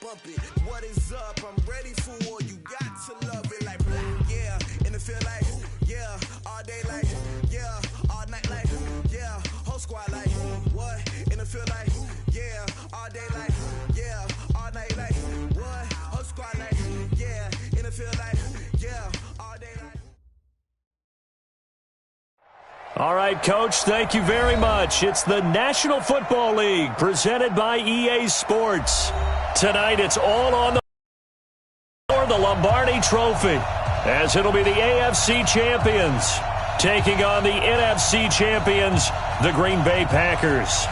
Bump it. What is up? I'm ready for war. You got to love it like yeah. In the field like yeah. All day like yeah. All night like yeah. Whole squad like what? In the field like yeah. All day like yeah. All night like what? Whole squad like yeah. In the field like yeah. All day like. All right, Coach, thank you very much. It's the National Football League presented by EA Sports. Tonight, it's all on the Lombardi Trophy, as it'll be the AFC champions taking on the NFC champions, the Green Bay Packers.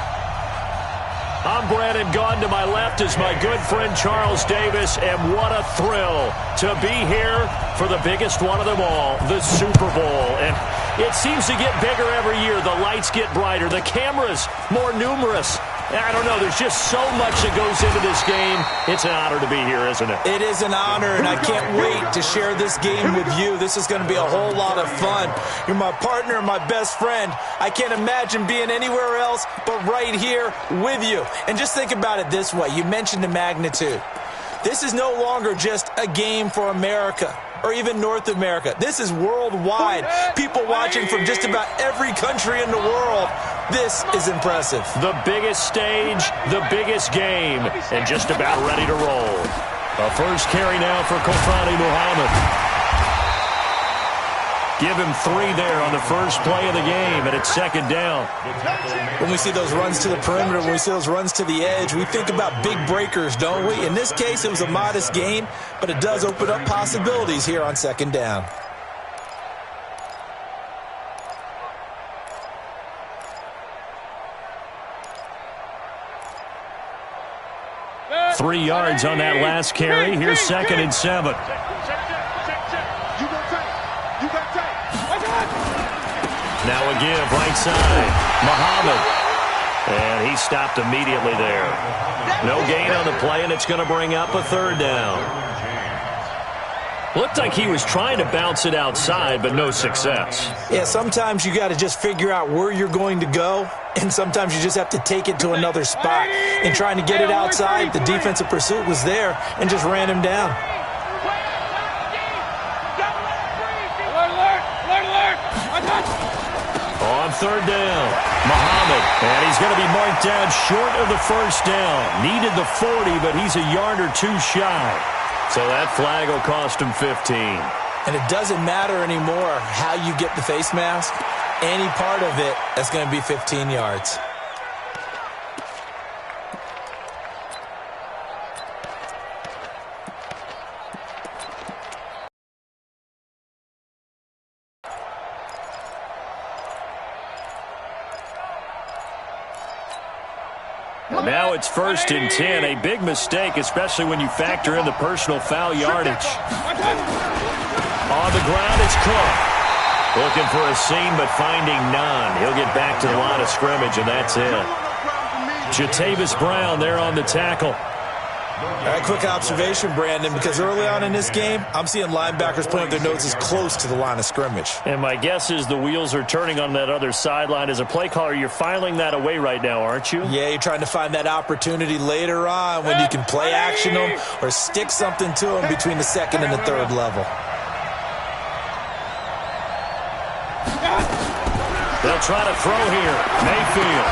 I'm Brandon Gaughan. To my left is my good friend Charles Davis, and what a thrill to be here for the biggest one of them all, the Super Bowl. And it seems to get bigger every year. The lights get brighter, the cameras more numerous. I don't know, there's just so much that goes into this game. It's an honor to be here, isn't it? It is an honor, and I can't wait to share this game with you. This is going to be a whole lot of fun. You're my partner, my best friend. I can't imagine being anywhere else but right here with you. And just think about it this way. You mentioned the magnitude. This is no longer just a game for America or even North America. This is worldwide. People watching from just about every country in the world. This is impressive. The biggest stage, the biggest game, and just about ready to roll. A first carry now for Kofani Muhammad. Give him 3 there on the first play of the game, and it's second down. When we see those runs to the perimeter, when we see those runs to the edge, we think about big breakers, don't we? In this case, it was a modest gain, but it does open up possibilities here on second down. Three yards on that last carry. Here's second and 7. Now a give, right side. Muhammad. And he stopped immediately there. No gain on the play, and it's going to bring up a third down. Looked like he was trying to bounce it outside, but no success. Yeah, sometimes you got to just figure out where you're going to go, and sometimes you just have to take it to another spot. In trying to get it outside, the defensive pursuit was there and just ran him down. On third down, Muhammad, and he's going to be marked down short of the first down. Needed the 40, but he's a yard or two shy. So that flag will cost him 15. And it doesn't matter anymore how you get the face mask. Any part of it, that's going to be 15 yards. Now it's first and 10, a big mistake, especially when you factor in the personal foul yardage. On the ground, it's Cook. Looking for a seam, but finding none. He'll get back to the line of scrimmage, and that's it. Jatavis Brown there on the tackle. All right, quick observation, Brandon, because early on in this game, I'm seeing linebackers putting their noses close to the line of scrimmage. And my guess is the wheels are turning on that other sideline. As a play caller, you're filing that away right now, aren't you? Yeah, you're trying to find that opportunity later on when you can play action them or stick something to them between the second and the third level. They'll try to throw here. Mayfield.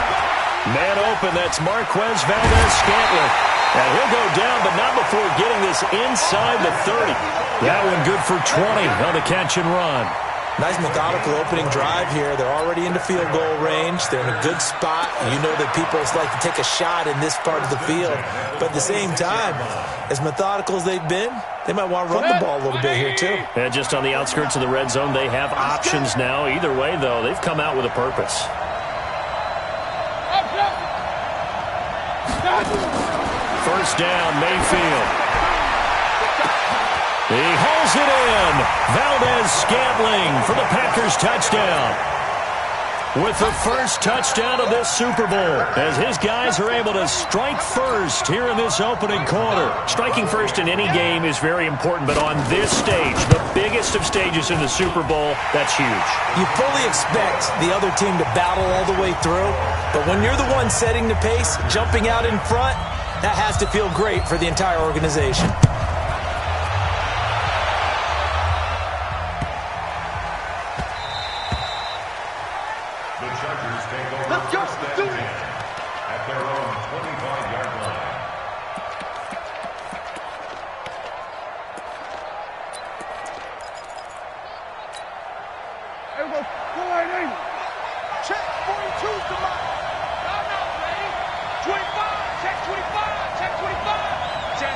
Man open, that's Marquez Valdez-Scantling. And he'll go down, but not before getting this inside the 30. That one good for 20 on the catch and run. Nice methodical opening drive here. They're already into field goal range. They're in a good spot. You know that people like to take a shot in this part of the field. But at the same time, as methodical as they've been, they might want to run the ball a little bit here too. And just on the outskirts of the red zone, they have options now. Either way, though, they've come out with a purpose. First down, Mayfield. He hauls it in. Valdez-Scantling for the Packers touchdown. With the first touchdown of this Super Bowl, as his guys are able to strike first here in this opening quarter. Striking first in any game is very important, but on this stage, the biggest of stages in the Super Bowl, that's huge. You fully expect the other team to battle all the way through, but when you're the one setting the pace, jumping out in front, That has to feel great for the entire organization. The Chargers take over first and 10 at their own 25-yard line. There we go. Check 42's the mark. Time out, ready. 25. Check 25. Check 25. Check.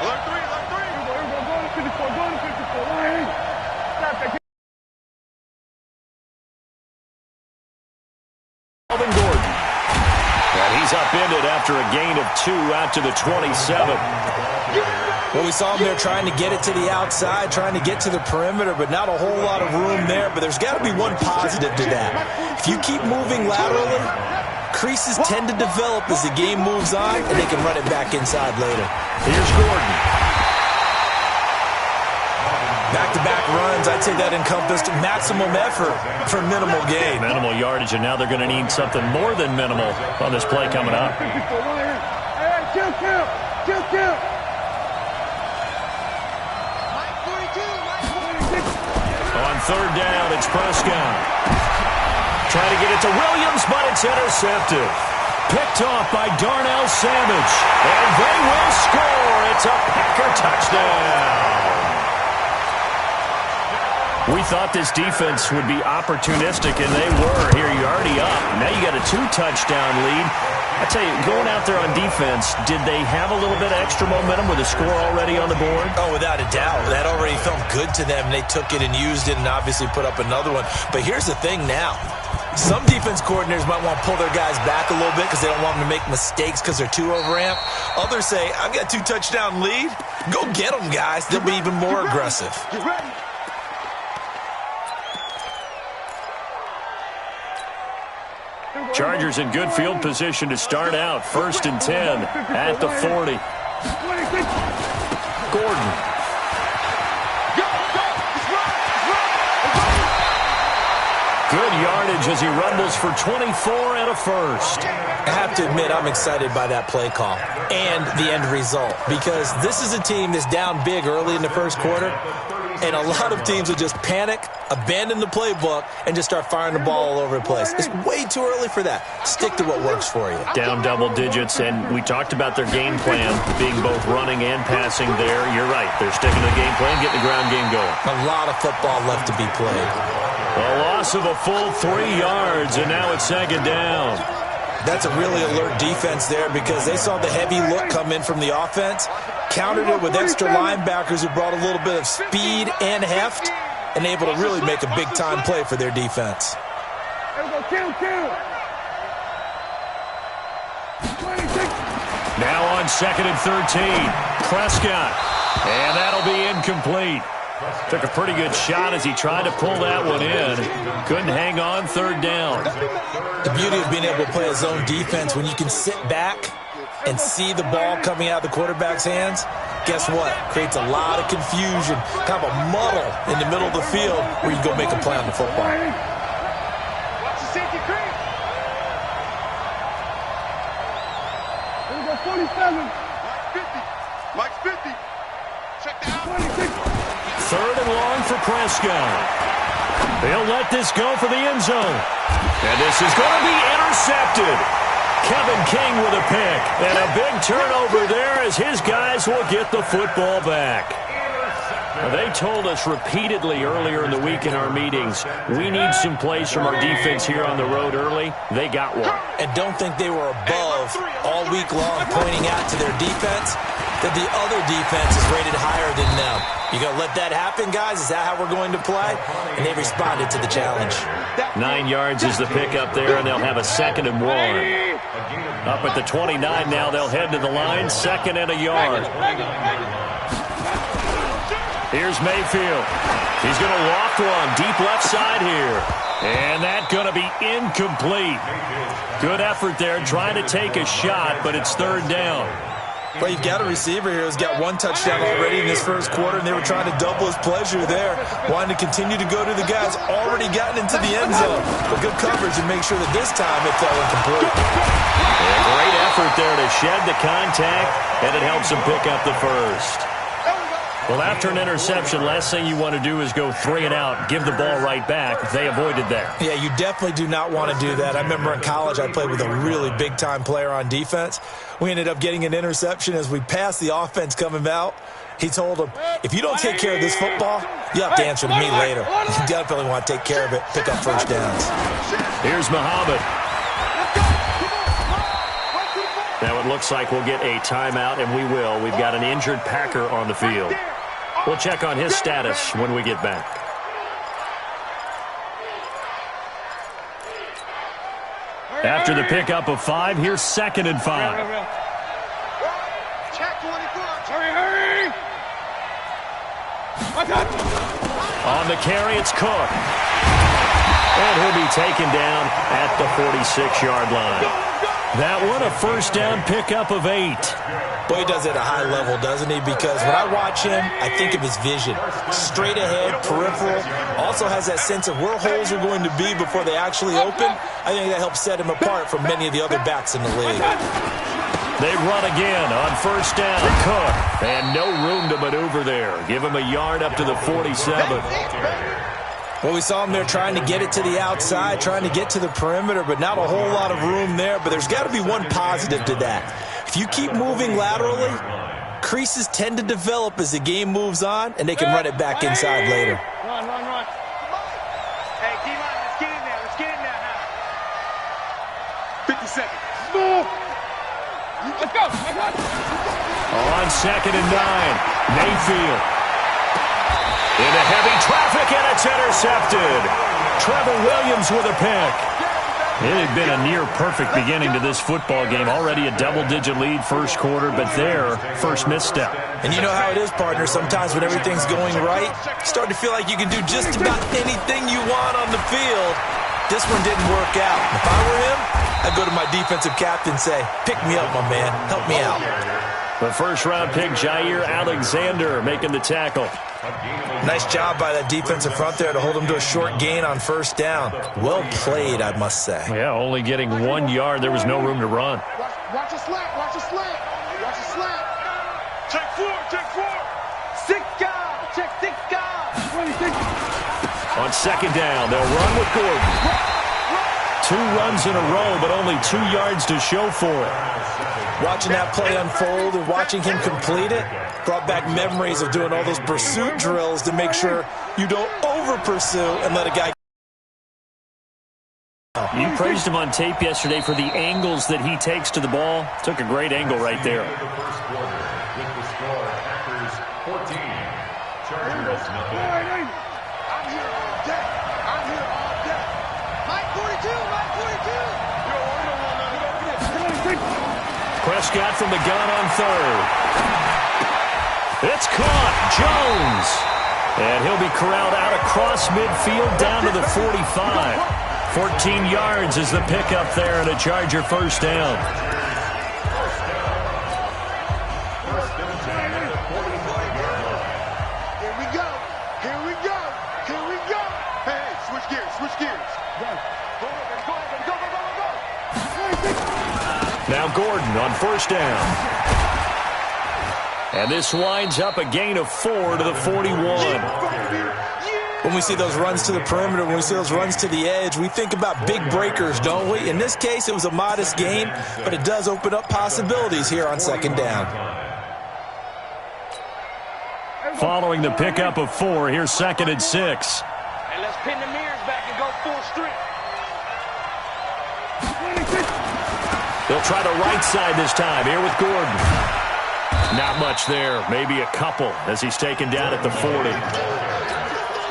Alert 3. Here we go. Go to 54. Go to 54. Line. Stop that. Gordon. And he's upended after a gain of 2 out to the 27. Well, we saw him there trying to get it to the outside, trying to get to the perimeter, but not a whole lot of room there. But there's got to be one positive to that. If you keep moving laterally, creases tend to develop as the game moves on, and they can run it back inside later. Here's Gordon. Back-to-back runs, I'd say that encompassed maximum effort for minimal gain. Minimal yardage, and now they're going to need something more than minimal on this play coming up. Kill. On third down, it's Prescott. Trying to get it to Williams, but it's intercepted. Picked off by Darnell Savage. And they will score. It's a Packer touchdown. We thought this defense would be opportunistic, and they were. Here, you're already up. Now you got a 2-touchdown lead. I tell you, going out there on defense, did they have a little bit of extra momentum with a score already on the board? Oh, without a doubt. That already felt good to them. They took it and used it and obviously put up another one. But here's the thing now. Some defense coordinators might want to pull their guys back a little bit because they don't want them to make mistakes because they're too overamped. Others say, I've got a 2-touchdown lead. Go get them, guys. They'll be even more aggressive. Get ready. Chargers in good field position to start out. 1st and 10 at the 40. Gordon. Good yardage as he rumbles for 24 and a first. I have to admit, I'm excited by that play call and the end result because this is a team that's down big early in the first quarter, and a lot of teams will just panic, abandon the playbook, and just start firing the ball all over the place. It's way too early for that. Stick to what works for you. Down double digits, and we talked about their game plan being both running and passing there. You're right. They're sticking to the game plan, getting the ground game going. A lot of football left to be played. A loss of a full 3 yards, and now it's 2nd down. That's a really alert defense there because they saw the heavy look come in from the offense, countered it with extra linebackers who brought a little bit of speed and heft, and able to really make a big-time play for their defense. Now on 2nd and 13, Prescott, and that'll be incomplete. Took a pretty good shot as he tried to pull that one in. Couldn't hang on 3rd down. The beauty of being able to play a zone defense when you can sit back and see the ball coming out of the quarterback's hands, guess what? Creates a lot of confusion, kind of a muddle in the middle of the field where you go make a play on the football. Watch the safety creep. Here we go, 47. Mike's 50. Check that out. 26. 3rd and long for Prescott. They'll let this go for the end zone. And this is going to be intercepted. Kevin King with a pick. And a big turnover there as his guys will get the football back. Now, they told us repeatedly earlier in the week in our meetings, we need some plays from our defense here on the road early. They got one. And don't think they were above all week long pointing out to their defense that the other defense is rated higher than them. You going to let that happen, guys? Is that how we're going to play? And they responded to the challenge. 9 yards is the pickup there, and they'll have a 2nd and 1. Up at the 29 now, they'll head to the line, 2nd and a yard. Here's Mayfield. He's going to loft one deep left side here. And that's going to be incomplete. Good effort there trying to take a shot, but it's 3rd down. Well, you've got a receiver here who's got one touchdown already in this first quarter, and they were trying to double his pleasure there, wanting to continue to go to the guys already gotten into the end zone. But good coverage and make sure that this time it fell incomplete. A great effort there to shed the contact, and it helps him pick up the first. Well, after an interception, last thing you want to do is go 3 and out, give the ball right back. They avoided that. Yeah, you definitely do not want to do that. I remember in college I played with a really big-time player on defense. We ended up getting an interception as we passed the offense coming out. He told him, if you don't take care of this football, you have to answer to me later. You definitely want to take care of it, pick up first downs. Here's Muhammad. Now it looks like we'll get a timeout, and we will. We've got an injured Packer on the field. We'll check on his status when we get back. After the pickup of 5, here's 2nd and 5. Check 24. Hurry! On the carry, it's Cook. And he'll be taken down at the 46-yard line. That one, a first down pickup of 8. Boy, he does it at a high level, doesn't he? Because when I watch him, I think of his vision. Straight ahead, peripheral. Also has that sense of where holes are going to be before they actually open. I think that helps set him apart from many of the other backs in the league. They run again on first down. Cook. And no room to maneuver there. Give him a yard up to the 47. Well, we saw him there trying to get it to the outside, trying to get to the perimeter, but not a whole lot of room there. But there's got to be one positive to that. If you keep moving laterally, creases tend to develop as the game moves on, and they can run it back inside later. Run. Hey, D-line, let's get in there. Let's get in there now. 50 seconds. Let's go. On 2nd and 9, Mayfield. Into heavy traffic, and it's intercepted. Trevor Williams with a pick. It had been a near-perfect beginning to this football game. Already a double-digit lead first quarter, but their first misstep. And you know how it is, partner. Sometimes when everything's going right, you start to feel like you can do just about anything you want on the field. This one didn't work out. If I were him, I'd go to my defensive captain and say, pick me up, my man. Help me out. The first-round pick, Jair Alexander, making the tackle. Nice job by that defensive front there to hold him to a short gain on first down. Well played, I must say. Yeah, only getting 1 yard. There was no room to run. Watch a slant. Check 4. 6 guys. Check 6 guys. 26. On second down, they'll run with Gordon. 2 runs in a row, but only 2 yards to show for it. Watching that play unfold and watching him complete it brought back memories of doing all those pursuit drills to make sure you don't over-pursue and let a guy. You praised him on tape yesterday for the angles that he takes to the ball. Took a great angle right there. The first quarter with the score, Packers 14, Chargers nothing. I'm here all day. Mike 42. Prescott from the gun on 3rd. It's caught. Jones. And he'll be corralled out across midfield down to the 45. 14 yards is the pickup there and a Charger first down. First and 10 at the 45-yard line. Here we go. Hey, switch gears. Go. Now Gordon on first down. And this winds up a gain of 4 to the 41. When we see those runs to the perimeter, when we see those runs to the edge, we think about big breakers, don't we? In this case, it was a modest gain, but it does open up possibilities here on second down. Following the pickup of 4, here's 2nd and 6. And let's pin the mirrors back and go full strip. They'll try the right side this time. Here with Gordon. Not much there. Maybe a couple as he's taken down at the 40.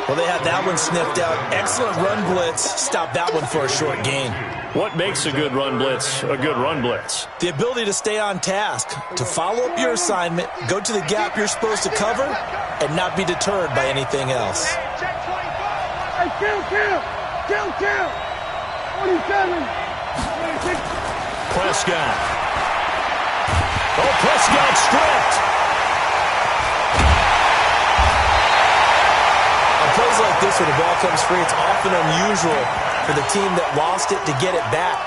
Well, they had that one sniffed out. Excellent run blitz. Stop that one for a short gain. What makes a good run blitz a good run blitz? The ability to stay on task, to follow up your assignment, go to the gap you're supposed to cover, and not be deterred by anything else. Check 25. Hey, kill. 27. 26. Prescott. Oh, Prescott stripped. On plays like this, when the ball comes free, it's often unusual for the team that lost it to get it back.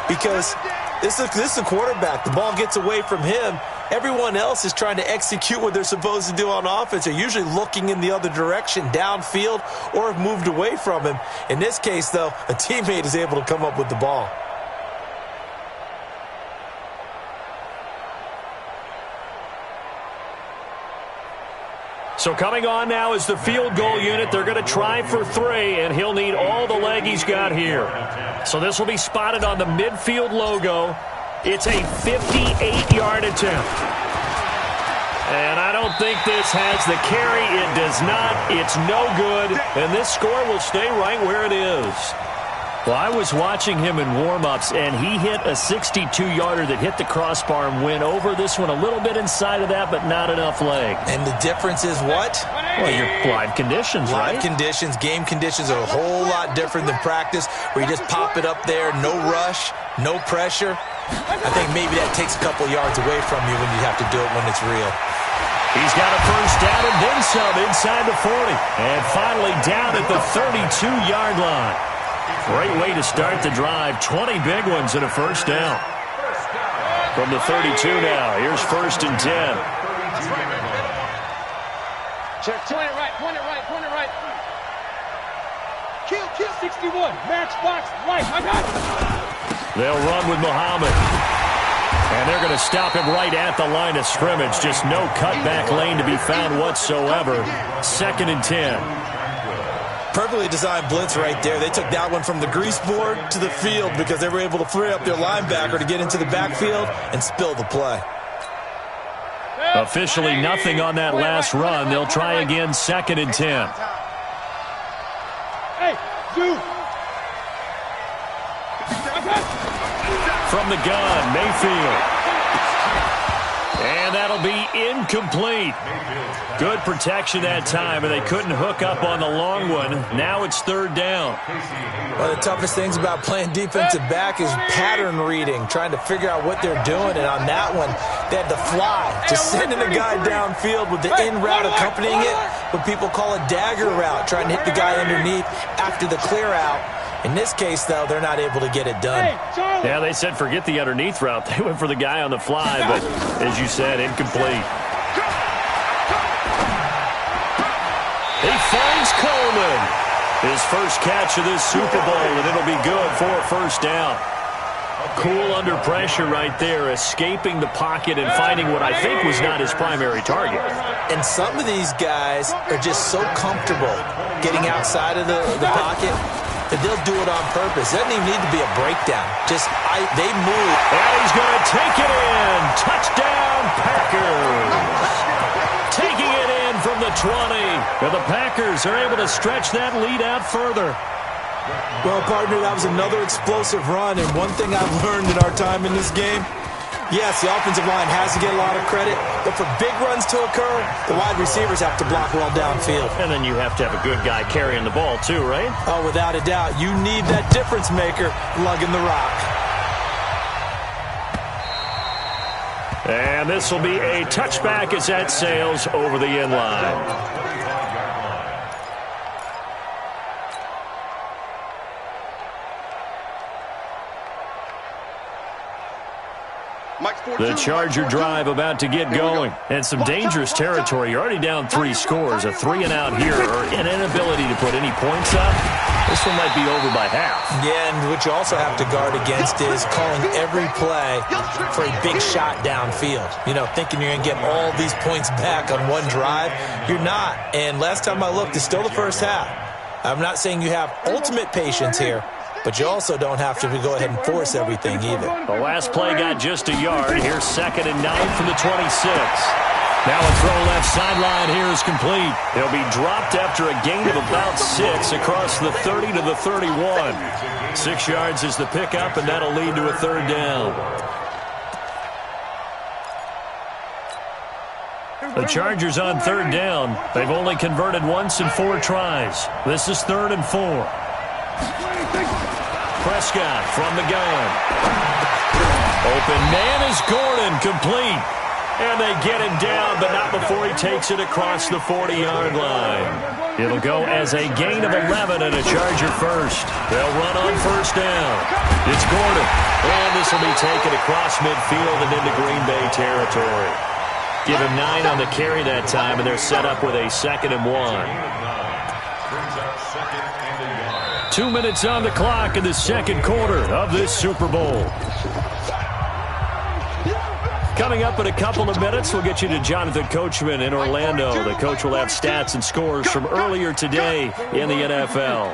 Because this is a quarterback. The ball gets away from him. Everyone else is trying to execute what they're supposed to do on offense. They're usually looking in the other direction, downfield, or have moved away from him. In this case, though, a teammate is able to come up with the ball. So coming on now is the field goal unit. They're going to try for 3, and he'll need all the leg he's got here. So this will be spotted on the midfield logo. It's a 58-yard attempt. And I don't think this has the carry. It does not. It's no good. And this score will stay right where it is. Well, I was watching him in warm-ups, and he hit a 62-yarder that hit the crossbar and went over this one a little bit inside of that, but not enough leg. And the difference is what? Well, your live conditions, right? Live conditions, game conditions are a whole lot different than practice, where you just pop it up there, no rush, no pressure. I think maybe that takes a couple yards away from you when you have to do it when it's real. He's got a first down and then some inside the 40. And finally down at the 32-yard line. Great way to start the drive. 20 big ones and a first down. From the 32 now, here's first and 10. Check. Point it right, point it right, point it right. Kill 61. Matchbox right. I got it. They'll run with Muhammad. And they're going to stop him right at the line of scrimmage. Just no cutback lane to be found whatsoever. Second and 10. Perfectly designed blitz right there. They took that one from the grease board to the field because they were able to free up their linebacker to get into the backfield and spill the play. Officially nothing on that last run. They'll try again, second and 10. Hey, dude. From the gun, Mayfield. And that'll be incomplete. Good protection that time, and they couldn't hook up on the long one. Now it's third down. One of the toughest things about playing defensive back is pattern reading, trying to figure out what they're doing. And on that one, they had to fly, just sending a guy downfield with the in route accompanying it, what people call a dagger route, trying to hit the guy underneath after the clear out. In this case, though, they're not able to get it done. Yeah, they said forget the underneath route. They went for the guy on the fly, but as you said, incomplete. He finds Coleman. His first catch of this Super Bowl, and it'll be good for a first down. Cool under pressure right there, escaping the pocket and finding what I think was not his primary target. And some of these guys are just so comfortable getting outside of the pocket that they'll do it on purpose. It doesn't even need to be a breakdown. They move. And he's going to take it in. Touchdown, Packers. Taking it in from the 20. And the Packers are able to stretch that lead out further. Well, partner, that was another explosive run. And one thing I've learned in our time in this game, yes, the offensive line has to get a lot of credit, but for big runs to occur, the wide receivers have to block well downfield. And then you have to have a good guy carrying the ball too, right? Oh, without a doubt. You need that difference maker lugging the rock. And this will be a touchback as that sails over the end line. The Charger drive about to get going. And some dangerous territory. You're already down 3 scores. A 3-and-out here or an inability to put any points up. This one might be over by half. Yeah, and what you also have to guard against is calling every play for a big shot downfield. You know, thinking you're going to get all these points back on one drive. You're not. And last time I looked, it's still the first half. I'm not saying you have ultimate patience here, but you also don't have to go ahead and force everything either. The last play got just a yard. Here's second and 9 from the 26. Now a throw left sideline here is complete. He'll be dropped after a gain of about 6 across the 30 to the 31. 6 yards is the pickup, and that'll lead to a third down. The Chargers on third down. They've only converted once in 4 tries. This is 3rd and 4. Prescott from the gun. Open man is Gordon, complete. And they get him down, but not before he takes it across the 40-yard line. It'll go as a gain of 11 and a Charger first. They'll run on first down. It's Gordon. And this will be taken across midfield and into Green Bay territory. Give him 9 on the carry that time, and they're set up with a 2nd and 1. 2 minutes on the clock in the second quarter of this Super Bowl. Coming up in a couple of minutes, we'll get you to Jonathan Coachman in Orlando. The coach will have stats and scores from earlier today in the NFL.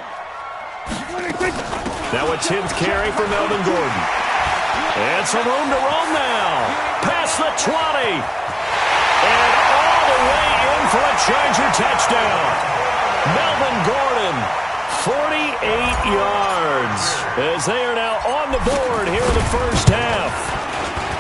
Now a 10th carry for Melvin Gordon. And some room to roam now. Past the 20. And all the way in for a Charger touchdown. Melvin Gordon, 48 yards. As they are now on the board here in the first half.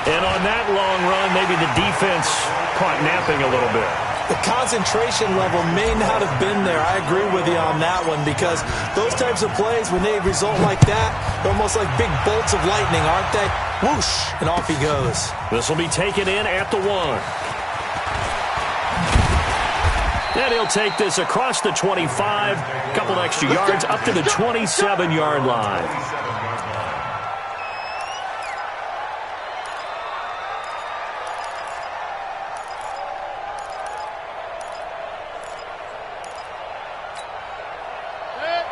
And on that long run, maybe the defense caught napping a little bit. The concentration level may not have been there. I agree with you on that one because those types of plays, when they result like that, they're almost like big bolts of lightning, aren't they? Whoosh, and off he goes. This will be taken in at the 1. And he'll take this across the 25, a couple extra yards, up to the 27-yard line.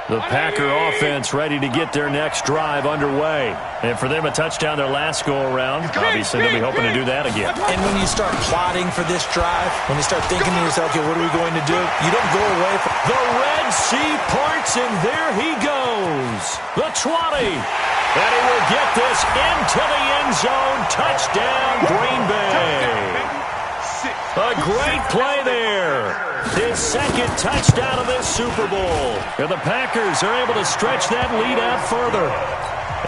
The Packer offense ready to get their next drive underway. And for them, a touchdown their last go-around. Obviously, they'll be hoping to do that again. And when you start plotting for this drive, when you start thinking to yourself, okay, what are we going to do? You don't go away from... The Red Sea parts, and there he goes. The 20. And he will get this into the end zone. Touchdown, Green Bay. A great play there. His second touchdown of this Super Bowl. And the Packers are able to stretch that lead out further.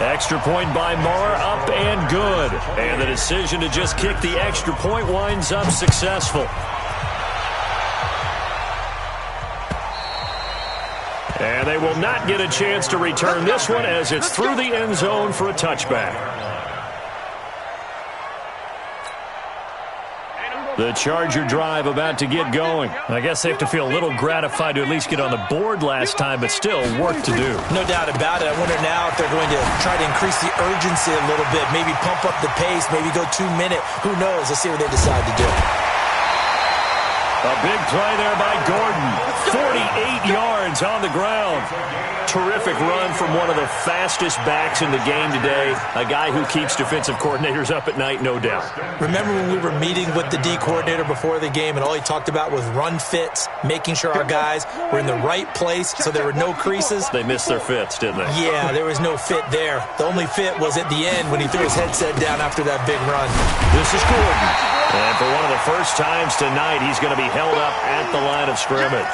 Extra point by Moore, up and good. And the decision to just kick the extra point winds up successful. And they will not get a chance to return this one as it's through the end zone for a touchback. The Charger drive about to get going. I guess they have to feel a little gratified to at least get on the board last time, but still work to do. No doubt about it. I wonder now if they're going to try to increase the urgency a little bit, maybe pump up the pace, maybe go 2 minute. Who knows? Let's see what they decide to do. A big play there by Gordon. 48 yards on the ground. Terrific run from one of the fastest backs in the game today. A guy who keeps defensive coordinators up at night, no doubt. Remember when we were meeting with the D coordinator before the game and all he talked about was run fits, making sure our guys were in the right place so there were no creases? They missed their fits, didn't they? Yeah, there was no fit there. The only fit was at the end when he threw his headset down after that big run. This is Gordon. And for one of the first times tonight, he's going to be held up at the line of scrimmage.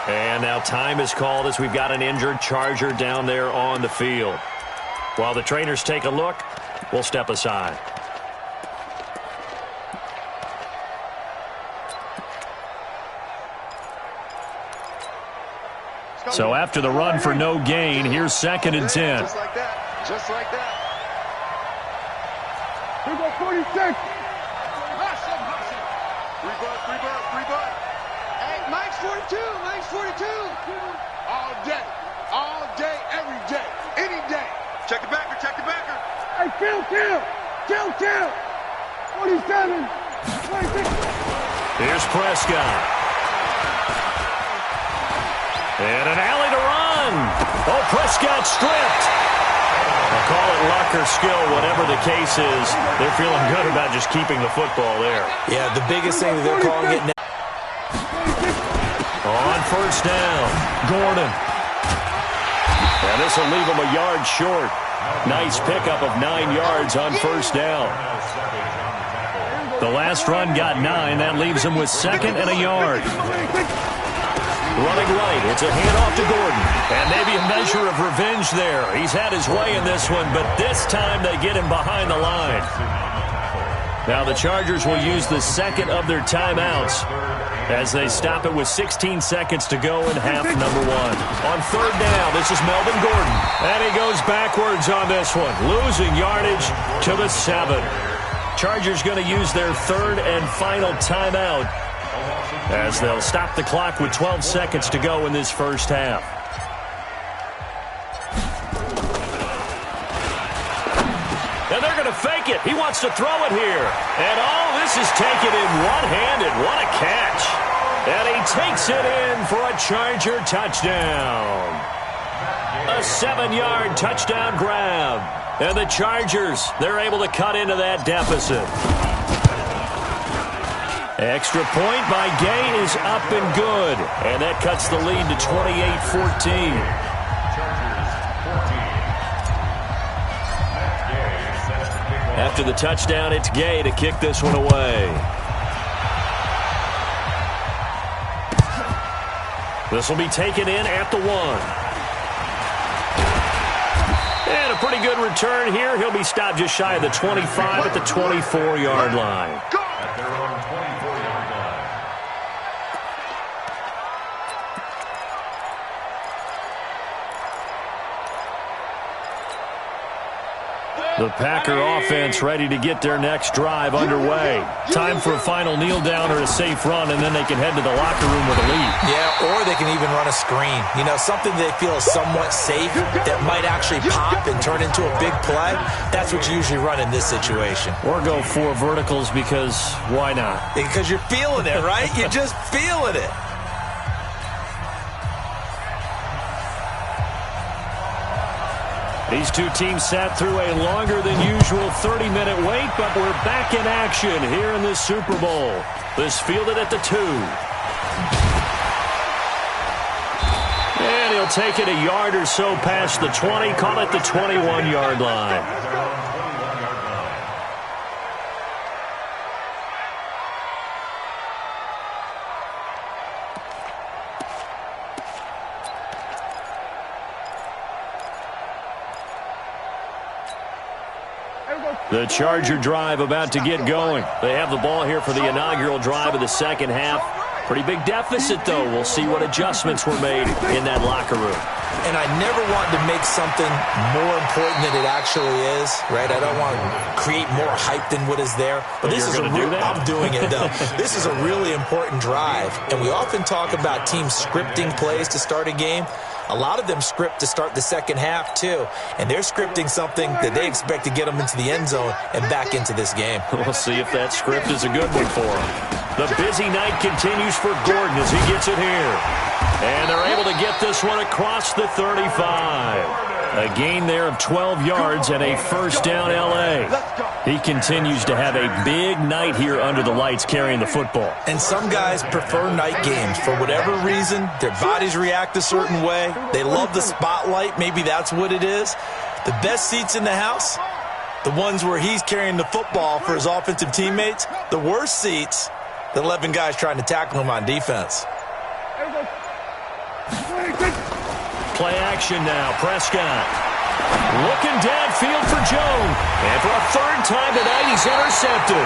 And now time is called as we've got an injured Charger down there on the field. While the trainers take a look, we'll step aside. So after the run for no gain, here's 2nd and 10. Just like that. Just like that. Here we go, 46. Hustle. Three butt. Hey, Mike's 42. Mike's 42. All day, every day, any day. Check the backer. Hey, kill. 47. 26. Here's Prescott. And an alley to run. Oh, Prescott stripped. I'll call it luck or skill, whatever the case is. They're feeling good about just keeping the football there. Yeah, the biggest thing that they're calling it now. On first down, Gordon. And this will leave him a yard short. Nice pickup of 9 yards on first down. The last run got 9. That leaves him with 2nd and a yard. Running right, it's a handoff to Gordon. And maybe a measure of revenge there. He's had his way in this one, but this time they get him behind the line. Now the Chargers will use the second of their timeouts as they stop it with 16 seconds to go in half number 1. On third down, this is Melvin Gordon. And he goes backwards on this one, losing yardage to the 7. Chargers going to use their third and final timeout as they'll stop the clock with 12 seconds to go in this first half. And they're going to fake it. He wants to throw it here. And this is taken in one-handed. What a catch. And he takes it in for a Charger touchdown. A 7-yard touchdown grab. And the Chargers, they're able to cut into that deficit. Extra point by Gay is up and good. And that cuts the lead to 28-14. After the touchdown, it's Gay to kick this one away. This will be taken in at the 1. And a pretty good return here. He'll be stopped just shy of the 25 at the 24-yard line. At their own 24-yard line. The Packer offense ready to get their next drive underway. Time for a final kneel down or a safe run, and then they can head to the locker room with a lead. Yeah, or they can even run a screen. You know, something they feel is somewhat safe that might actually pop and turn into a big play. That's what you usually run in this situation. Or go 4 verticals because why not? Because you're feeling it, right? You're just feeling it. These two teams sat through a longer than usual 30-minute wait, but we're back in action here in this Super Bowl. This fielded at the 2. And he'll take it a yard or so past the 20, call it the 21-yard line. The Charger drive about to get going. They have the ball here for the inaugural drive of the second half. Pretty big deficit, though. We'll see what adjustments were made in that locker room. And I never want to make something more important than it actually is, right? I don't want to create more hype than what is there. But this is I'm doing it, though. This is a really important drive. And we often talk about teams scripting plays to start a game. A lot of them script to start the second half, too. And they're scripting something that they expect to get them into the end zone and back into this game. We'll see if that script is a good one for them. The busy night continues for Gordon as he gets it here. And they're able to get this one across the 35. A gain there of 12 yards and a first down L.A. He continues to have a big night here under the lights carrying the football. And some guys prefer night games. For whatever reason, their bodies react a certain way. They love the spotlight. Maybe that's what it is. The best seats in the house, the ones where he's carrying the football for his offensive teammates. The worst seats, the 11 guys trying to tackle him on defense. Play action now. Prescott looking downfield for Jones. And for a third time tonight, he's intercepted.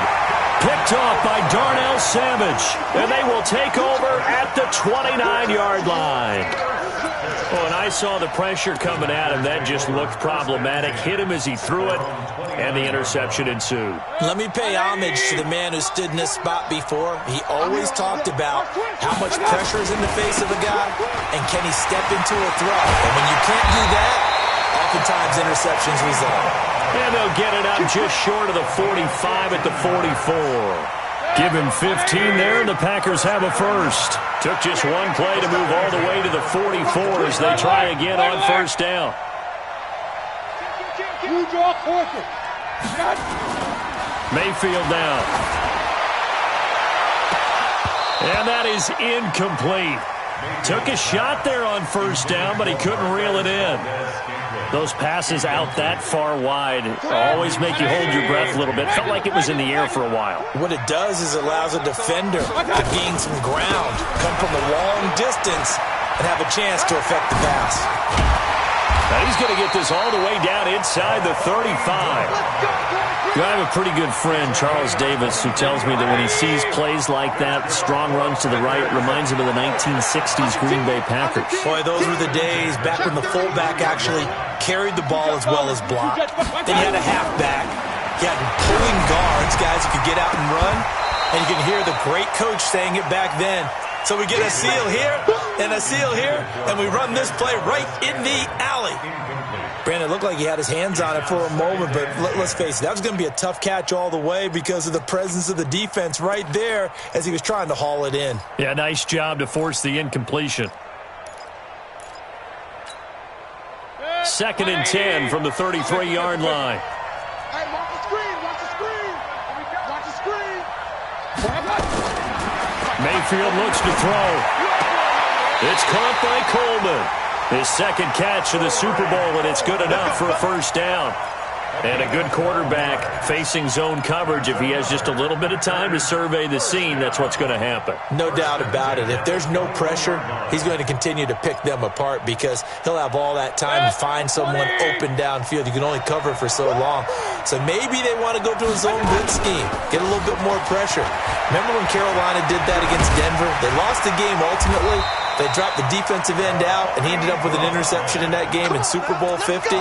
Picked off by Darnell Savage. And they will take over at the 29-yard line. Oh, and I saw the pressure coming at him. That just looked problematic. Hit him as he threw it, and the interception ensued. Let me pay homage to the man who stood in this spot before. He always talked about how much pressure is in the face of a guy, and can he step into a throw. And when you can't do that, oftentimes interceptions result. And they'll get it out just short of the 45 at the 44. Give him 15 there, and the Packers have a first. Took just one play to move all the way to the 44 as they try again on first down. Mayfield down. And that is incomplete. Took a shot there on first down, but he couldn't reel it in. Those passes out that far wide always make you hold your breath a little bit. Felt like it was in the air for a while. What it does is it allows a defender to gain some ground, come from a long distance, and have a chance to affect the pass. Now he's going to get this all the way down inside the 35. I have a pretty good friend, Charles Davis, who tells me that when he sees plays like that, strong runs to the right, reminds him of the 1960s Green Bay Packers. Boy, those were the days back when the fullback actually carried the ball as well as blocked. Then you had a halfback He had pulling guards, guys who could get out and run. And you can hear the great coach saying it back then. So we get a seal here and a seal here, and we run this play right in the alley. Brandon, it looked like he had his hands on it for a moment, but let's face it, that was going to be a tough catch all the way because of the presence of the defense right there as he was trying to haul it in. Yeah, nice job to force the incompletion. 2nd and 10 from the 33-yard line. Hey, watch the screen, watch the screen. Watch the screen. Mayfield looks to throw. It's caught by Coleman. His second catch of the Super Bowl, and it's good enough for a first down. And a good quarterback facing zone coverage. If he has just a little bit of time to survey the scene, that's what's going to happen. No doubt about it. If there's no pressure, he's going to continue to pick them apart because he'll have all that time to find someone open downfield. You can only cover for so long. So maybe they want to go to a zone blitz scheme, get a little bit more pressure. Remember when Carolina did that against Denver? They lost the game ultimately. They dropped the defensive end out, and he ended up with an interception in that game in Super Bowl 50.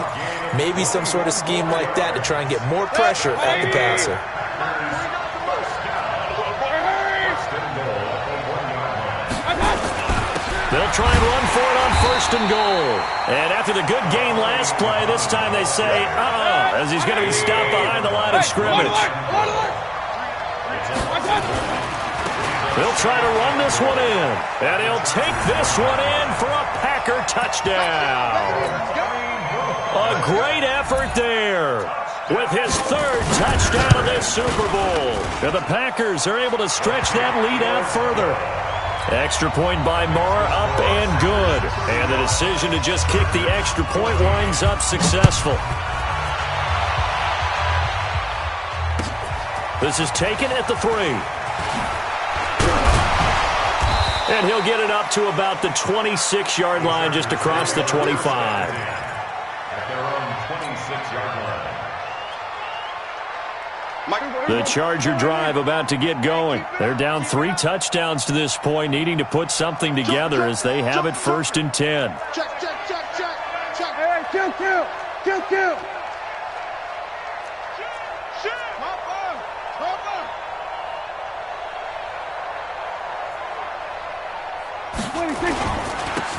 Maybe some sort of scheme like that to try and get more pressure at the passer. They'll try and run for it on 1st and goal. And after the good gain last play, this time they say, as he's going to be stopped behind the line of scrimmage. They'll try to run this one in. And he'll take this one in for a Packer touchdown. A great effort there with his 3rd touchdown of this Super Bowl. And the Packers are able to stretch that lead out further. Extra point by Marr, up and good. And the decision to just kick the extra point winds up successful. This is taken at the 3. And he'll get it up to about the 26-yard line, just across the 25. At their own 26-yard line. The Charger drive about to get going. They're down 3 touchdowns to this point, needing to put something together as they have it 1st and 10. Check, check, check, check, check. Hey, kill, kill, kill, kill.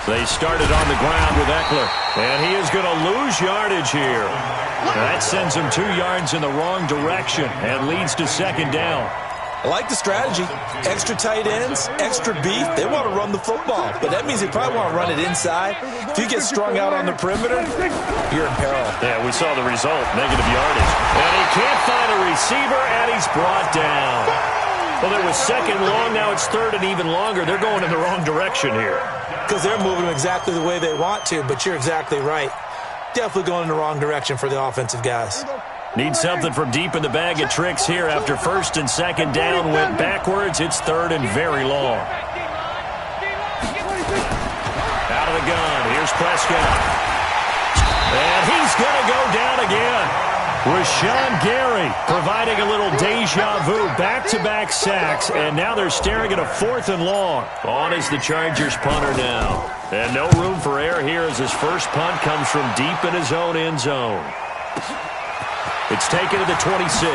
They started on the ground with Eckler, and he is going to lose yardage here. That sends him 2 yards in the wrong direction and leads to 2nd down. I like the strategy. Extra tight ends, extra beef. They want to run the football, but that means they probably want to run it inside. If you get strung out on the perimeter, you're in peril. Yeah, we saw the result, negative yardage. And he can't find a receiver, and he's brought down. Well, there was 2nd long, now it's 3rd and even longer. They're going in the wrong direction here. Because they're moving exactly the way they want to, but you're exactly right. Definitely going in the wrong direction for the offensive guys. Need something from deep in the bag of tricks here after 1st and 2nd down went backwards. It's 3rd and very long. Out of the gun. Here's Prescott. And he's going to go down again. Rashawn Gary providing a little deja vu, back-to-back sacks, and now they're staring at a 4th and long. On is the Chargers punter now. And no room for error here as his first punt comes from deep in his own end zone. It's taken to the 26.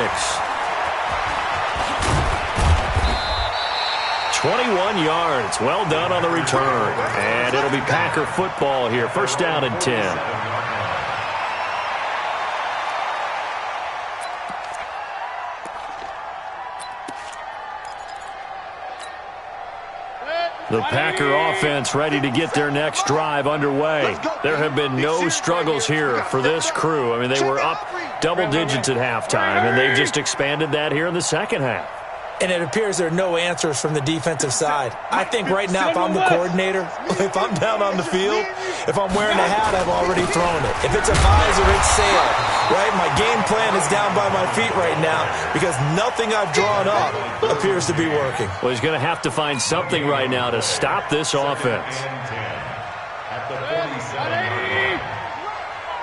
21 yards. Well done on the return. And it'll be Packer football here. 1st down and 10. The Packer offense ready to get their next drive underway. There have been no struggles here for this crew. I mean, they were up double digits at halftime, and they've just expanded that here in the 2nd half. And it appears there are no answers from the defensive side. I think right now, if I'm the coordinator, if I'm down on the field, if I'm wearing a hat, I've already thrown it. If it's a visor, it's sail, right? My game plan is down by my feet right now because nothing I've drawn up appears to be working. Well, he's going to have to find something right now to stop this offense. At the 47-yard line.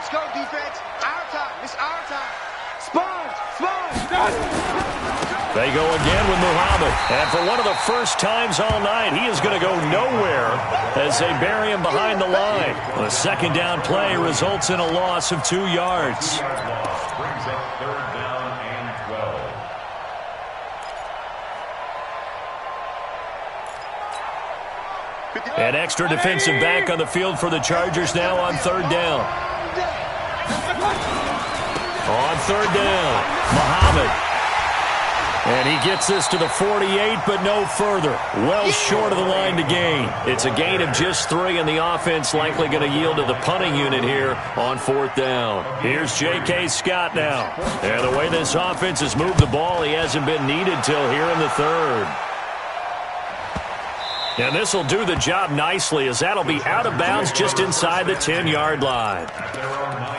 Let's go, defense. Our time. It's our time. Sponge. They go again with Muhammad. And for one of the first times all night, he is going to go nowhere as they bury him behind the line. The 2nd down play results in a loss of 2 yards. Brings up 3rd down An extra defensive back on the field for the Chargers now on third down. On third down, Muhammad. And he gets this to the 48, but no further. Well short of the line to gain. It's a gain of just 3, and the offense likely going to yield to the punting unit here on fourth down. Here's J.K. Scott now. And the way this offense has moved the ball, he hasn't been needed till here in the third. And this will do the job nicely, as that'll be out of bounds just inside the 10-yard line.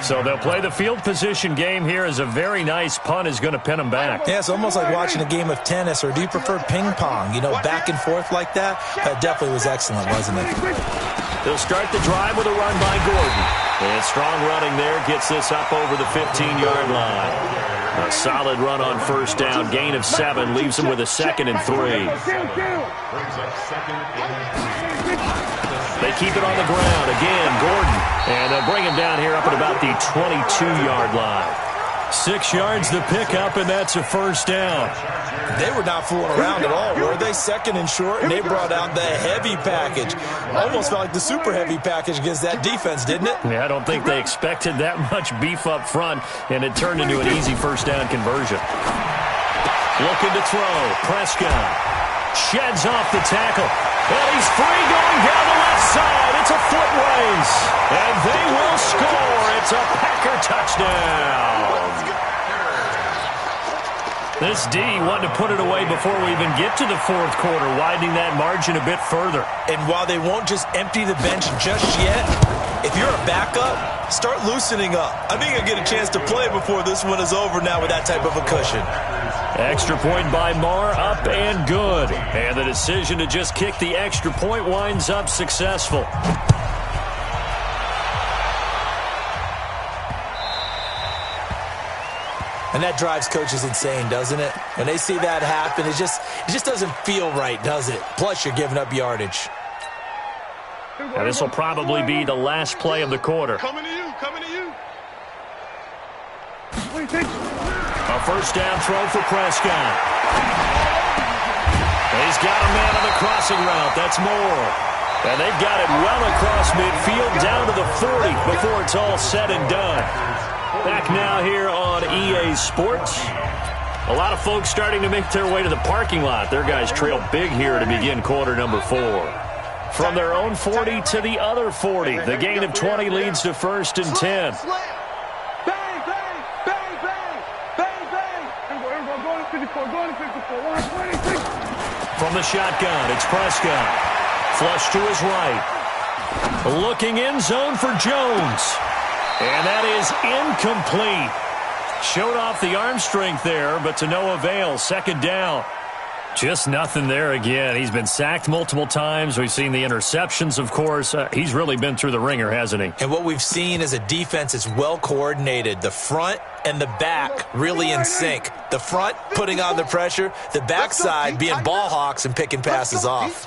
So they'll play the field position game here, as a very nice punt is going to pin them back. Yeah, it's almost like watching a game of tennis, or do you prefer ping pong? You know, back and forth like that? That definitely was excellent, wasn't it? They'll start the drive with a run by Gordon. And strong running there gets this up over the 15-yard line. A solid run on first down, gain of 7, leaves them with a 2nd and 3. They keep it on the ground. Again, Gordon. And they'll bring him down here up at about the 22-yard line. 6 yards the pickup, and that's a first down. They were not fooling around at all, were they? 2nd and short, and they brought out the heavy package. Almost felt like the super heavy package against that defense, didn't it? Yeah, I don't think they expected that much beef up front, and it turned into an easy first down conversion. Looking to throw. Prescott sheds off the tackle. And he's free going down the left side. It's a foot race. And they will score. It's a Packer touchdown. This D wanted to put it away before we even get to the fourth quarter, widening that margin a bit further. And while they won't just empty the bench just yet, if you're a backup, start loosening up. I think you'll get a chance to play before this one is over now with that type of a cushion. Extra point by Marr, up and good. And the decision to just kick the extra point winds up successful. And that drives coaches insane, doesn't it? When they see that happen, it just doesn't feel right, does it? Plus, you're giving up yardage. Now, this will probably be the last play of the quarter. Coming to you, coming to you. A first down throw for Prescott. He's got a man on the crossing route. That's Moore. And they've got it well across midfield down to the 40 before it's all said and done. Back now here on EA Sports. A lot of folks starting to make their way to the parking lot. Their guys trail big here to begin quarter number 4. From their own 40 to the other 40. The gain of 20 leads to 1st and 10. Bang, bang, bang, bang, bang, bang. Everyone, go to 54, go to 54. 126. From the shotgun, it's Prescott. Flush to his right. Looking in zone for Jones. And that is incomplete. Showed off the arm strength there, but to no avail. 2nd down. Just nothing there again. He's been sacked multiple times. We've seen the interceptions, of course. He's really been through the ringer, hasn't he? And what we've seen is a defense that's well coordinated. The front and the back really in sync. The front putting on the pressure. The backside being ball hawks and picking passes off.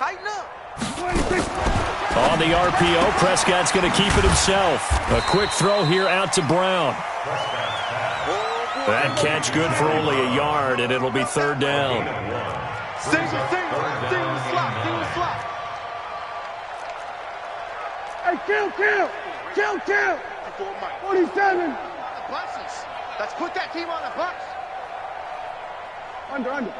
On the RPO, Prescott's going to keep it himself. A quick throw here out to Brown. That catch good for only a yard, and it'll be 3rd down. Single slot. Hey, kill. 47. Let's put that team on the bus. Under.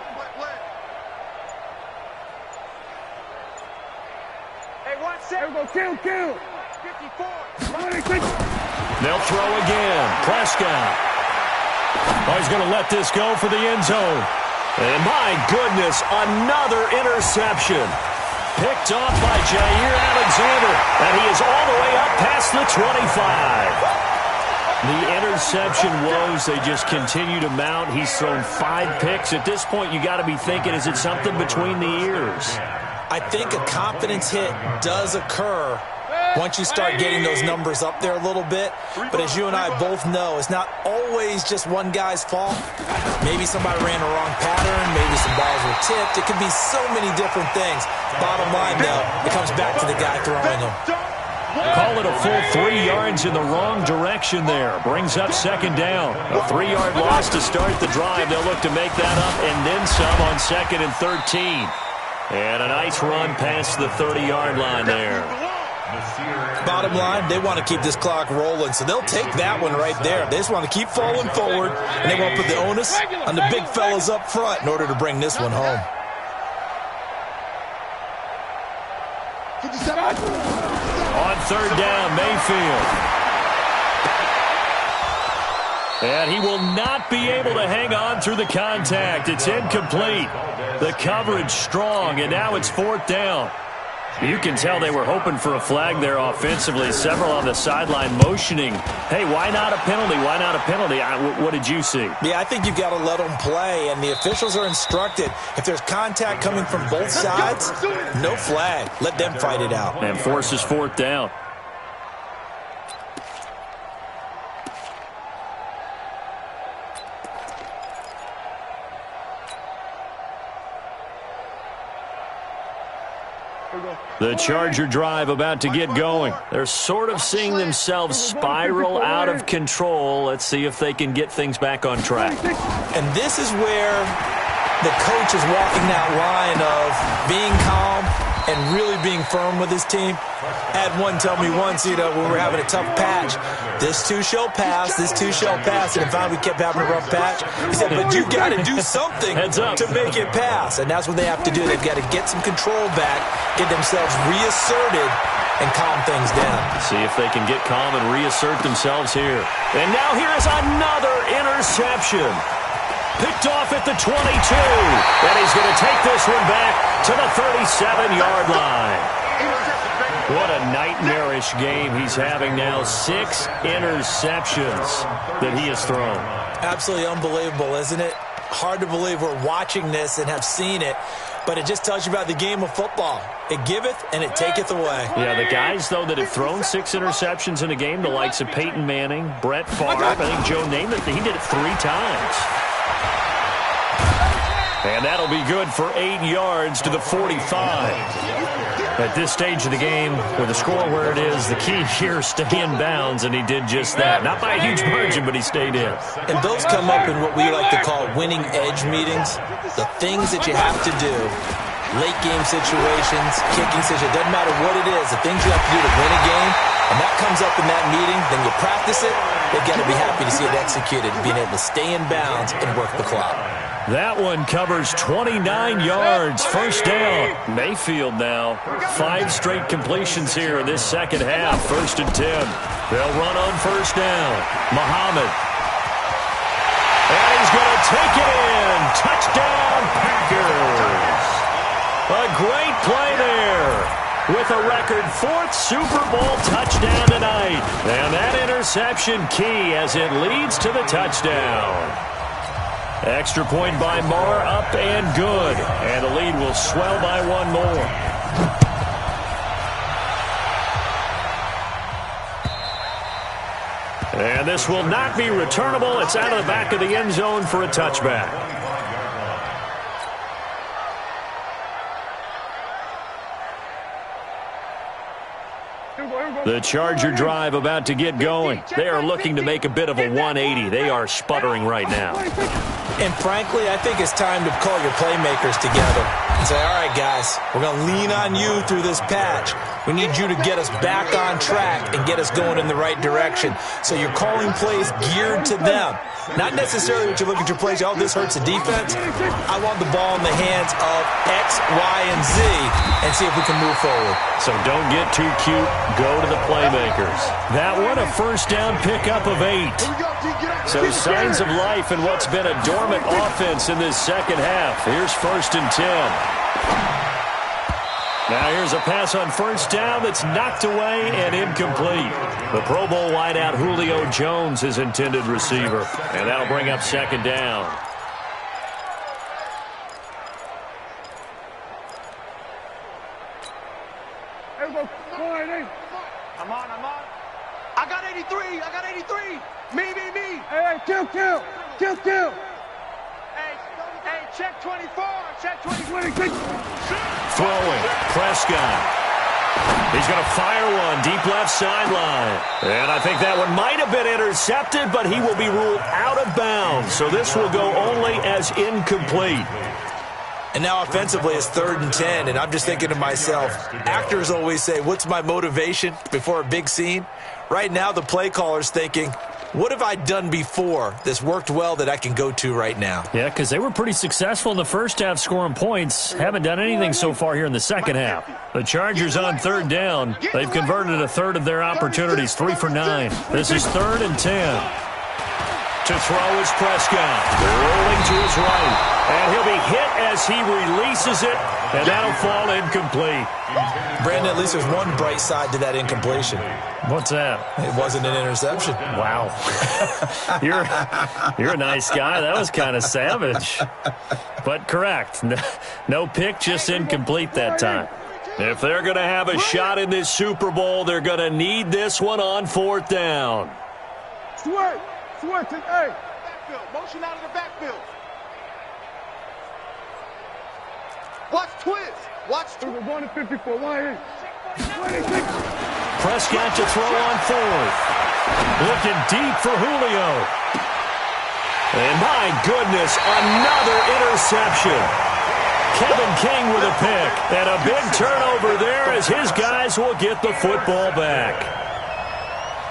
Hey, 1-7. Kill. 54. They'll throw again. Prescott. Oh, he's going to let this go for the end zone. And my goodness, another interception. Picked off by Jair Alexander. And he is all the way up past the 25. The interception woes, they just continue to mount. He's thrown 5 picks. At this point, you got to be thinking, is it something between the ears? I think a confidence hit does occur once you start getting those numbers up there a little bit. But as you and I both know, it's not always just one guy's fault. Maybe somebody ran a wrong pattern. Maybe some balls were tipped. It could be so many different things. Bottom line, though, it comes back to the guy throwing them. Call it a full 3 yards in the wrong direction there. Brings up 2nd down. A 3-yard loss to start the drive. They'll look to make that up and then some on 2nd and 13. And a nice nice run past the 30-yard line there. Bottom line, they want to keep this clock rolling, so they'll take that one right there. They just want to keep falling forward, and they want to put the onus on the big fellas up front in order to bring this one home. On third down, Mayfield. And he will not be able to hang on through the contact. It's incomplete. The coverage strong, and now it's fourth down. You can tell they were hoping for a flag there offensively. Several on the sideline motioning, hey, why not a penalty? Why not a penalty? What did you see? Yeah, I think you've got to let them play, and the officials are instructed. If there's contact coming from both sides, no flag. Let them fight it out. And forces fourth down. The Charger drive about to get going. They're sort of seeing themselves spiral out of control. Let's see if they can get things back on track. And this is where the coach is walking that line of being calm and really being firm with his team. I had one tell me once, when we were having a tough patch, this too shall pass, this too shall pass. And finally we kept having a rough patch. He said, but you got to do something to make it pass. And that's what they have to do. They've got to get some control back, get themselves reasserted, and calm things down. See if they can get calm and reassert themselves here. And now here is another interception. Picked off at the 22. And he's going to take this one back to the 37-yard line. What a nightmarish game he's having now. 6 interceptions that he has thrown. Absolutely unbelievable, isn't it? Hard to believe we're watching this and have seen it, but it just tells you about the game of football. It giveth and it taketh away. Yeah, the guys, though, that have thrown 6 interceptions in a game, the likes of Peyton Manning, Brett Favre, I think Joe Namath, he did it 3 times. And that'll be good for 8 yards to the 45. At this stage of the game, with the score where it is, the key here, stay in bounds, and he did just that. Not by a huge margin, but he stayed in. And those come up in what we like to call winning edge meetings. The things that you have to do, late game situations, kicking situations, doesn't matter what it is, the things you have to do to win a game, and that comes up in that meeting, then you practice it, they've got to be happy to see it executed, being able to stay in bounds and work the clock. That one covers 29 yards. First down. Mayfield now. 5 straight completions here in this second half. 1st and 10. They'll run on first down. Muhammad. And he's going to take it in. Touchdown, Packers. A great play there. With a record 4th Super Bowl touchdown tonight. And that interception key as it leads to the touchdown. Extra point by Marr, up and good. And the lead will swell by 1 more. And this will not be returnable. It's out of the back of the end zone for a touchback. The Charger drive about to get going. They are looking to make a bit of a 180. They are sputtering right now. And frankly, I think it's time to call your playmakers together and say, all right, guys, we're going to lean on you through this patch. We need you to get us back on track and get us going in the right direction. So you're calling plays geared to them. Not necessarily what you look at your plays, oh, this hurts the defense. I want the ball in the hands of X, Y, and Z and see if we can move forward. So don't get too cute. Go to the playmakers. That one, a first down pickup of 8. So signs of life in what's been a dormant offense in this second half. Here's 1st and 10. Now here's a pass on first down that's knocked away and incomplete. The Pro Bowl wideout Julio Jones, his intended receiver. And that'll bring up 2nd down. I'm on. I got 83. Me. Hey, kill. Hey, check 24. Check 24. Throwing. Prescott. He's going to fire one deep left sideline. And I think that one might have been intercepted, but he will be ruled out of bounds. So this will go only as incomplete. And now offensively it's 3rd and 10, and I'm just thinking to myself, actors always say, what's my motivation before a big scene? Right now the play caller's thinking, what have I done before that's worked well that I can go to right now? Yeah, because they were pretty successful in the first half scoring points. Haven't done anything so far here in the second half. The Chargers on 3rd down. They've converted a third of their opportunities, 3 for 9. This is 3rd and 10. To throw is Prescott. Rolling to his right. And he'll be hit as he releases it, and that'll fall incomplete. Brandon, at least there's one bright side to that incompletion. What's that? It wasn't an interception. Wow. You're a nice guy. That was kind of savage. But correct. No pick, just incomplete that time. If they're going to have a shot in this Super Bowl, they're going to need this one on 4th down. Switch, hey. Backfield, motion out of the backfield. Watch twist. Watch twist. 154, 180. Prescott to throw on 4th. Looking deep for Julio. And my goodness, another interception. Kevin King with a pick. And a big turnover there as his guys will get the football back.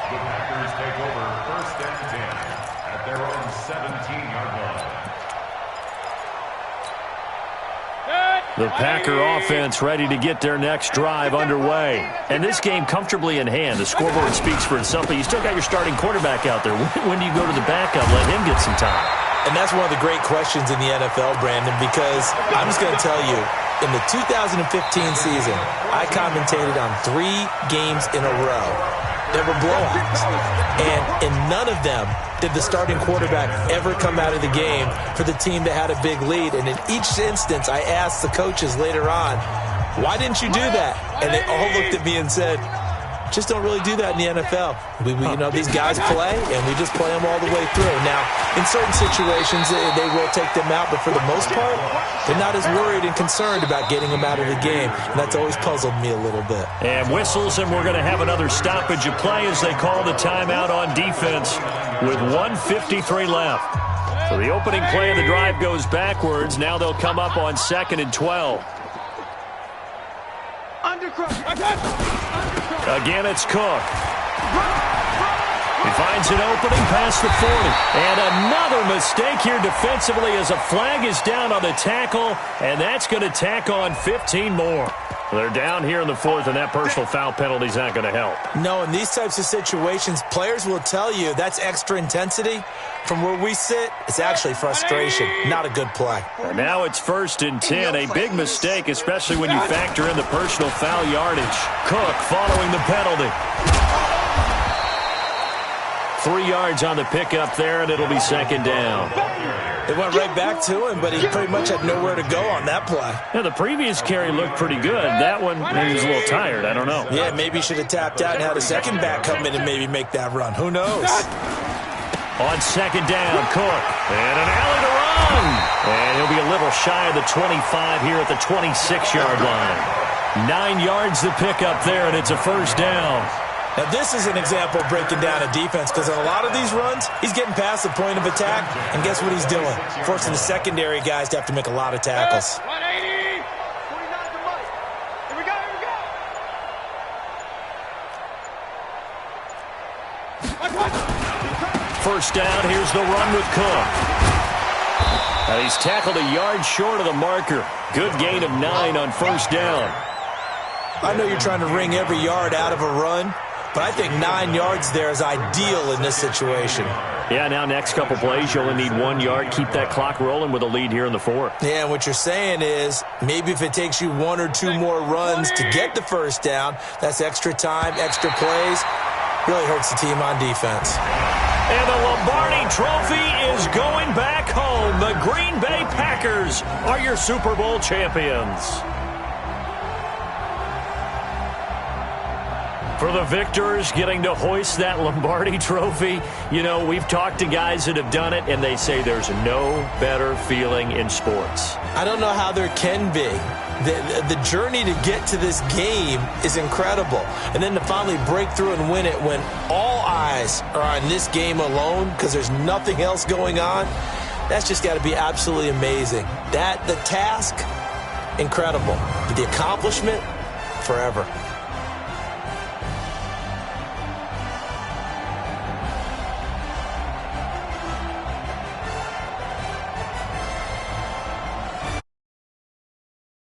The Packers take over 1st and 10 at their own 17-yard line. The Packer offense ready to get their next drive underway. And this game comfortably in hand. The scoreboard speaks for itself, but you still got your starting quarterback out there. When do you go to the backup, let him get some time? And that's one of the great questions in the NFL, Brandon, because I'm just going to tell you, in the 2015 season, I commentated on 3 games in a row. There were blowouts. And in none of them did the starting quarterback ever come out of the game for the team that had a big lead. And in each instance, I asked the coaches later on, why didn't you do that? And they all looked at me and said, just don't really do that in the NFL. These guys play, and we just play them all the way through. Now, in certain situations, they will take them out, but for the most part, they're not as worried and concerned about getting them out of the game, and that's always puzzled me a little bit. And whistles, and we're going to have another stoppage of play as they call the timeout on defense with 1:53 left. So the opening play of the drive goes backwards. Now they'll come up on 2nd and 12. Again, it's Cook. He finds an opening past the 40. And another mistake here defensively as a flag is down on the tackle, and that's going to tack on 15 more. They're down here in the 4th, and that personal foul penalty is not going to help. No, in these types of situations, players will tell you that's extra intensity. From where we sit, it's actually frustration, not a good play. And now it's 1st and 10, a big mistake, especially when you factor in the personal foul yardage. Cook following the penalty. 3 yards on the pickup there, and it'll be 2nd down. It went right back to him, but he pretty much had nowhere to go on that play. Yeah, the previous carry looked pretty good. That one, maybe he was a little tired. I don't know. Yeah, maybe he should have tapped out and had a second back come in and maybe make that run. Who knows? On 2nd down, Cook. And an alley to run. And he'll be a little shy of the 25 here at the 26-yard line. 9 yards to pick up there, and it's a 1st down. Now, this is an example of breaking down a defense because in a lot of these runs, he's getting past the point of attack, and guess what he's doing? Forcing the secondary guys to have to make a lot of tackles. 180. 49 to Mike. Here we go. 1st down, here's the run with Cook. Now he's tackled a yard short of the marker. Good gain of 9 on 1st down. I know you're trying to wring every yard out of a run, but I think 9 yards there is ideal in this situation. Yeah, now next couple plays, you only need 1 yard. Keep that clock rolling with a lead here in the 4th. Yeah, and what you're saying is maybe if it takes you 1 or 2 more runs to get the 1st down, that's extra time, extra plays. Really hurts the team on defense. And the Lombardi Trophy is going back home. The Green Bay Packers are your Super Bowl champions. For the victors getting to hoist that Lombardi Trophy, you know, we've talked to guys that have done it, and they say there's no better feeling in sports. I don't know how there can be. The journey to get to this game is incredible. And then to finally break through and win it when all eyes are on this game alone because there's nothing else going on, that's just got to be absolutely amazing. The task incredible. But the accomplishment, forever.